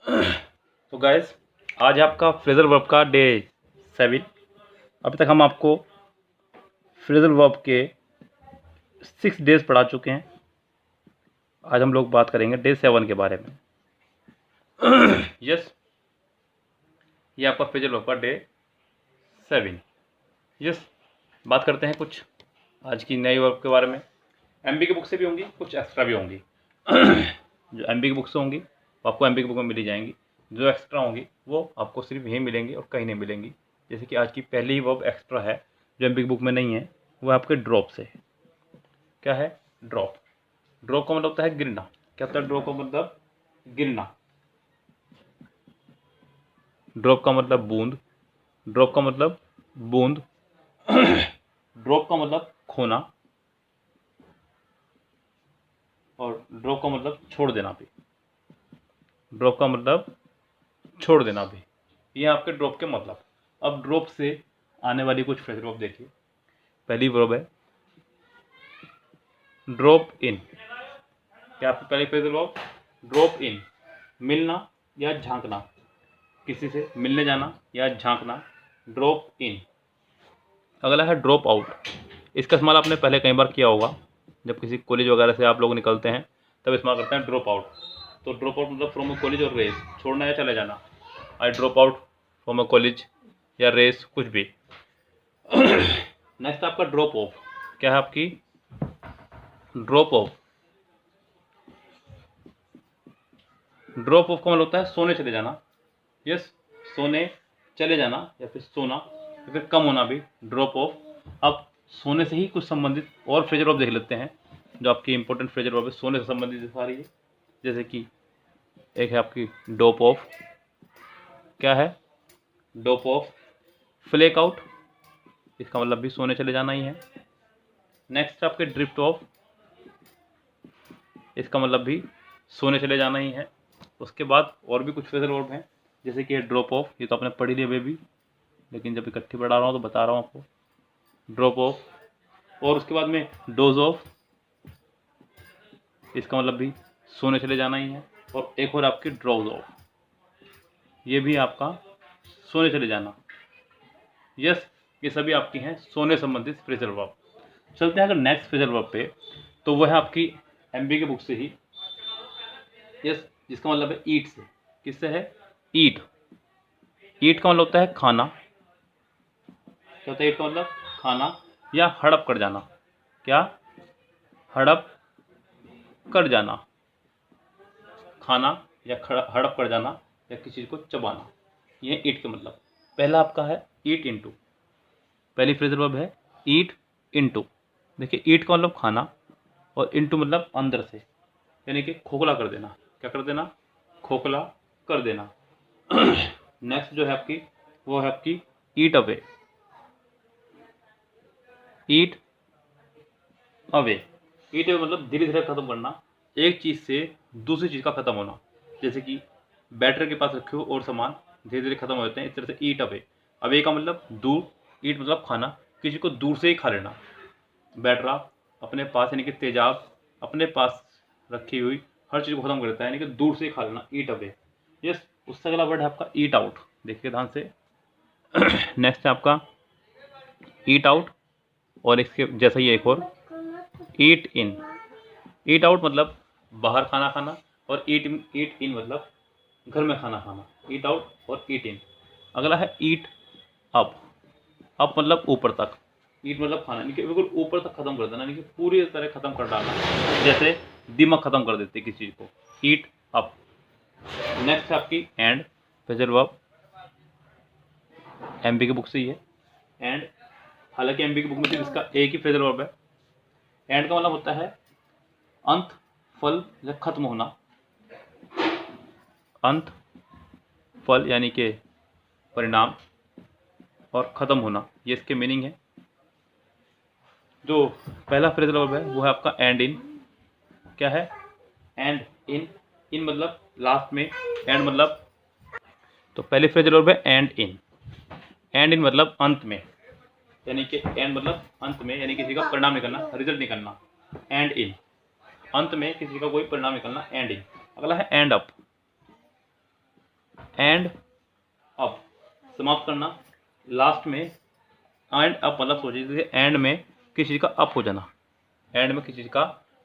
तो गाइस, आज आपका फ्रेजल वर्ब का डे 7। अभी तक हम आपको फ्रेजल वर्ब के 6 डेज पढ़ा चुके हैं। आज हम लोग बात करेंगे डे 7 के बारे में। यस, ये आपका फ्रेजल वर्ब का डे 7। यस, बात करते हैं कुछ आज की नई वर्ब के बारे में। एमबी की बुक से भी होंगी, कुछ एक्स्ट्रा भी होंगी। जो एमबी की बुक से होंगी वो आपको एमबी की बुक में मिली जाएंगी। जो एक्स्ट्रा होंगी वो आपको सिर्फ यहीं मिलेंगी और कहीं नहीं मिलेंगी। जैसे कि आज की पहली वर्ब एक्स्ट्रा है जो एमबी की बुक में नहीं है, वो आपके ड्रॉप से है। क्या है? ड्रॉप। ड्रॉप का मतलब होता है गिरना। क्या होता है ड्रॉप का मतलब? गिरना। ड्रॉप का मतलब बूंद। ड्रॉप का मतलब बूंद। ड्रॉप का मतलब खोना, और ड्रॉप का मतलब छोड़ देना भी। ड्रॉप का मतलब छोड़ देना भी। ये आपके ड्रॉप के मतलब। अब ड्रॉप से आने वाली कुछ फ्रेज वर्ब देखिए। पहली वर्ब है ड्रॉप इन। क्या आपकी पहली फ्रेज वर्ब? ड्रॉप इन, मिलना या झांकना, किसी से मिलने जाना या झांकना। Drop in. अगला है ड्रॉप आउट। इसका इस्तेमाल आपने पहले कई बार किया होगा। जब किसी कॉलेज वगैरह से आप लोग निकलते हैं तब इस्तेमाल करते हैं ड्रॉप आउट। तो ड्रॉप आउट मतलब फ्रॉम अ कॉलेज और रेस, छोड़ना या चले जाना। I drop out from a college या रेस, कुछ भी। नेक्स्ट आपका ड्रॉप ऑफ। क्या है आपकी? Drop of. ड्रॉप ऑफ का मतलब होता है सोने चले जाना। यस, सोने चले जाना या फिर सोना या फिर कम होना भी ड्रॉप ऑफ। अब सोने से ही कुछ संबंधित और फ्रेजल वर्ब देख लेते हैं जो आपकी इंपॉर्टेंट फ्रेजल वर्ब है, सोने से संबंधित सारी है। जैसे कि एक है आपकी डोप ऑफ। क्या है? Dope of. फ्लेक आउट, इसका मतलब भी सोने चले जाना ही है। नेक्स्ट आपके ड्रिफ्ट ऑफ, इसका मतलब भी सोने चले जाना ही है। उसके बाद और भी कुछ फ्रेजल वर्ब हैं, जैसे कि ड्रॉप ऑफ, ये तो आपने पढ़ी ली है भी, लेकिन जब इकट्ठी पढ़ा रहा हूँ तो बता रहा हूँ आपको। Drop of. और उसके बाद में डोज ऑफ, इसका मतलब भी सोने चले जाना ही है। और एक और आपकी ड्रॉज ऑफ, ये भी आपका सोने चले जाना। यस, ये सभी आपकी हैं सोने संबंधित फ्रेजल वर्ब। चलते हैं अगर नेक्स्ट फ्रेजल वर्ब पे, तो वह है आपकी एमबी के बुक से ही। यस, जिसका मतलब है ईट से। किससे है? ईट। ईट का मतलब होता है खाना। क्या होता है ईट का मतलब? खाना या हड़प कर जाना। क्या? हड़प कर जाना। खाना या हड़प कर जाना या किसी चीज को चबाना, ये ईट के मतलब। पहला आपका है ईट इनटू। पहली फ्रेजल वर्ब है ईट इनटू। देखिए, ईट का मतलब खाना और इनटू मतलब अंदर से, यानी कि खोखला कर देना। क्या कर देना? खोखला कर देना। नेक्स्ट जो है आपकी, वो है आपकी ईट अवे। ईट अवे। ईट अवे मतलब धीरे धीरे खत्म करना, एक चीज से दूसरी चीज का खत्म होना। जैसे कि बैटर के पास रखे हो और सामान धीरे धीरे खत्म हो जाते हैं, इस तरह से ईट अवे। अवे का मतलब दूर, ईट मतलब खाना, किसी को दूर से ही खा लेना। बैटरा अपने पास, यानी कि तेजाब अपने पास रखी हुई हर चीज को खत्म कर देता है, यानी कि दूर से ही खा लेना, ईट अवे। यस, उससे अगला वर्ड है आपका ईट आउट। देखिए ध्यान से। नेक्स्ट है आपका ईट आउट, और इसके जैसा ही एक और ईट इन। ईट आउट मतलब बाहर खाना खाना, और ईट इन मतलब घर में खाना खाना। ईट आउट और ईट इन। अगला है ईट अप। अप मतलब ऊपर तक। ईट मतलब खाना, यानी कि बिल्कुल ऊपर तक खत्म कर देना, यानी कि पूरी तरह खत्म कर डालना, जैसे दिमाग खत्म कर देते किसी चीज को। ईट अप। नेक्स्ट है आपकी एंड फ्रेजल वर्ब। एमबी की बुक से ही है एंड। हालांकि एमबी की बुक में सिर्फ इसका एक ही फ्रेजल वर्ब है। एंड का मतलब होता है अंत, फल या खत्म होना। अंत, फल यानी कि परिणाम, और खत्म होना, ये इसके मीनिंग है। जो पहला फ्रेजल वर्ब है वो है आपका एंड इन। क्या है? And in. इन मतलब लास्ट में, एंड मतलब, तो पहली फ्रेजल वर्ब है एंड इन। एंड इन मतलब अंत में, यानी कि एंड मतलब अंत में, यानी किसी का परिणाम निकलना, रिजल्ट निकलना। एंड इन, अंत में किसी का कोई परिणाम निकलना, एंड इन। अगला है एंड अप। एंड अप, समाप्त करना। लास्ट में एंड अप मतलब सोचिए एंड में किसी चीज़ का अप हो जाना, एंड में किसी चीज़ का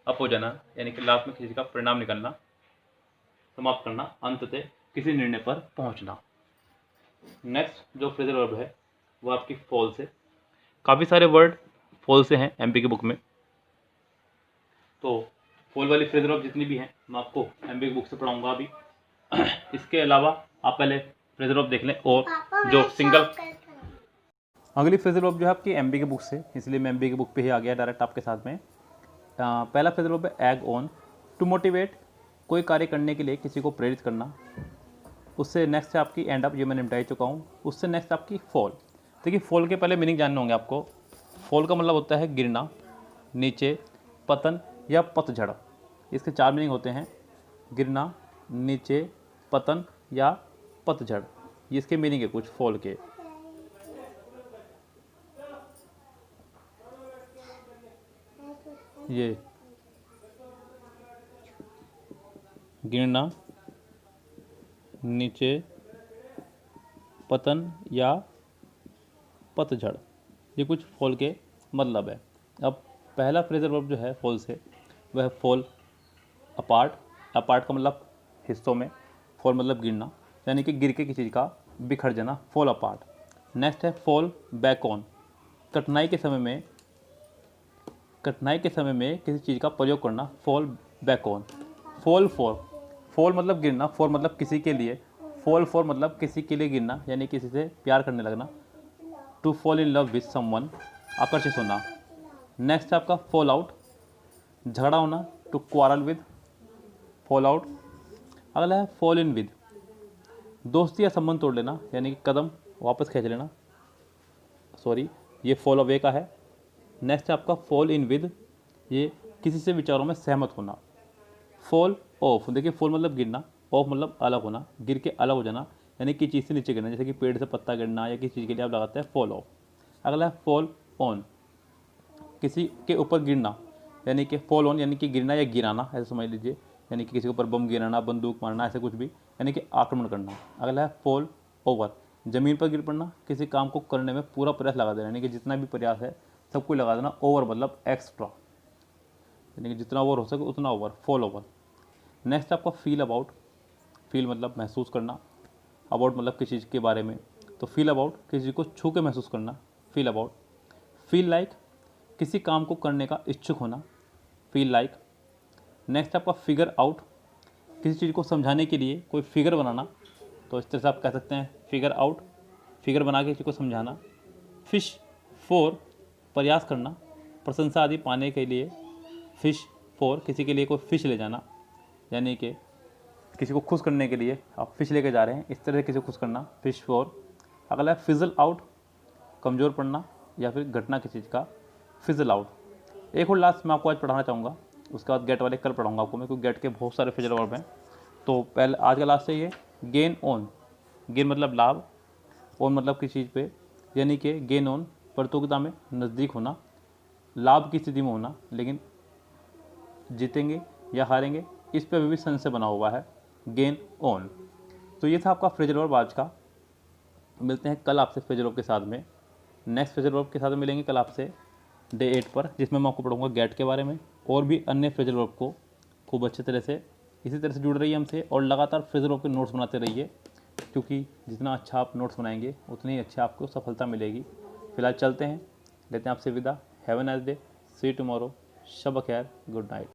अप हो जाना, यानी कि लास्ट में किसी चीज़ का परिणाम निकलना। समाप्त करना, अंततः किसी निर्णय पर पहुंचना। नेक्स्ट जो फ्रेजल वर्ब है वो आपकी फॉल से। काफ़ी सारे वर्ड फॉल से हैं एमपी की बुक में, तो फॉल वाली फ्रेजल वर्ब जितनी भी हैं मैं आपको एमपी की बुक से पढ़ाऊंगा अभी। इसके अलावा आप पहले फ्रेजल वर्ब देख लें और जो सिंगल अगली फ्रेजल वर्ब जो है आपकी एमपी की बुक से, इसलिए मैं एमपी की बुक पे ही आ गया डायरेक्ट आपके साथ में। पहला फ्रेजल वर्ब है एग ऑन, टू मोटिवेट, कोई कार्य करने के लिए किसी को प्रेरित करना। उससे नेक्स्ट है आपकी एंड अप, ये मैंने निपटा चुका हूँ। उससे नेक्स्ट आपकी फॉल। देखिए फॉल के पहले मीनिंग जानने होंगे आपको। फॉल का मतलब होता है गिरना, नीचे, पतन या पतझड़। इसके 4 मीनिंग होते हैं, गिरना, नीचे, पतन या पतझड़। ये इसके मीनिंग है कुछ फॉल के। ये गिरना, नीचे, पतन या पतझड़, ये कुछ फॉल के मतलब है। अब पहला फ्रेजल वर्ब जो है फॉल से वह है फॉल अपार्ट। अपार्ट का मतलब हिस्सों में, फॉल मतलब गिरना, यानी कि गिर के किसी चीज़ का बिखर जाना, फॉल अपार्ट। नेक्स्ट है फॉल बैक ऑन, कठिनाई के समय में किसी चीज़ का प्रयोग करना, fall back on. Fall for, fall मतलब गिरना, फॉर मतलब किसी के लिए, फॉल फॉर मतलब किसी के लिए गिरना, यानी किसी से प्यार करने लगना। To fall in love with someone, आकर्षित होना। नेक्स्ट है आपका फॉल आउट, झगड़ा होना, to quarrel with, fall out. अगला है फॉल इन विद, दोस्ती या संबंध तोड़ लेना, यानी कि कदम वापस खींच लेना, सॉरी ये फॉल अवे का है। नेक्स्ट है आपका फॉल इन विद, ये किसी से विचारों में सहमत होना। फॉल ऑफ, देखिए फॉल मतलब गिरना, ऑफ मतलब अलग होना, गिर के अलग हो जाना, यानी कि चीज़ से नीचे गिरना, जैसे कि पेड़ से पत्ता गिरना या किसी चीज़ के लिए आप लगाते हैं फॉल ऑफ। अगला है फॉल ऑन, किसी के ऊपर गिरना, यानी कि फॉल ऑन यानी कि गिरना या गिराना, ऐसे समझ लीजिए, यानी कि किसी के ऊपर बम गिराना, बंदूक मारना, ऐसे कुछ भी, यानी कि आक्रमण करना। अगला है फॉल ओवर, ज़मीन पर गिर पड़ना, किसी काम को करने में पूरा प्रयास लगा देना, यानी कि जितना भी प्रयास है सब कुछ लगा देना। ओवर मतलब एक्स्ट्रा, यानी कि जितना ओवर हो सके उतना ओवर, फॉल ओवर। नेक्स्ट आपका फील अबाउट, फील मतलब महसूस करना, अबाउट मतलब किसी चीज़ के बारे में, तो फील अबाउट किसी चीज़ को छू के महसूस करना, फील अबाउट। फील लाइक, किसी काम को करने का इच्छुक होना, फील लाइक। नेक्स्ट आपका फिगर आउट, किसी चीज़ को समझाने के लिए कोई फिगर बनाना, तो इस तरह से आप कह सकते हैं फिगर आउट, फिगर बना के किसी को समझाना। फिश फॉर, प्रयास करना, प्रशंसा आदि पाने के लिए। फिश फॉर, किसी के लिए कोई फिश ले जाना, यानी कि किसी को खुश करने के लिए आप फिश लेके जा रहे हैं, इस तरह से किसी को खुश करना, फिश फॉर। अगला है फिजल आउट, कमज़ोर पड़ना या फिर घटना किसी चीज़ का, फिजल आउट। एक और लास्ट मैं आपको आज पढ़ाना चाहूँगा, उसके बाद गेट वाले कल पढ़ाऊँगा आपको मैं, क्योंकि गेट के बहुत सारे फ्रेजल वर्ब हैं। तो पहले आज का लास्ट है ये गेन ऑन, गेन मतलब लाभ, ऑन मतलब किसी चीज़ पे, यानी कि गेन ऑन प्रतियोगिता में नज़दीक होना, लाभ की स्थिति में होना, लेकिन जीतेंगे या हारेंगे इस पर भी संशय बना हुआ है, गेन ऑन। तो ये था आपका फ्रेजल वर्ब आज का। मिलते हैं कल आपसे फ्रेजल वर्ब के साथ में, नेक्स्ट फ्रेजल वर्ब के साथ मिलेंगे कल आपसे डे 8 पर, जिसमें मैं आपको पढ़ाऊँगा गेट के बारे में और भी अन्य फ्रेजल वर्ब को खूब अच्छे तरह से। इसी तरह से जुड़ रहिए हमसे और लगातार फ्रेजल वर्ब के नोट्स बनाते रहिए, क्योंकि जितना अच्छा आप नोट्स बनाएंगे उतनी अच्छी आपको सफलता मिलेगी। फिलहाल चलते हैं, लेते हैं आपसे विदा। Have a nice day, see you tomorrow, शब खैर, गुड नाइट।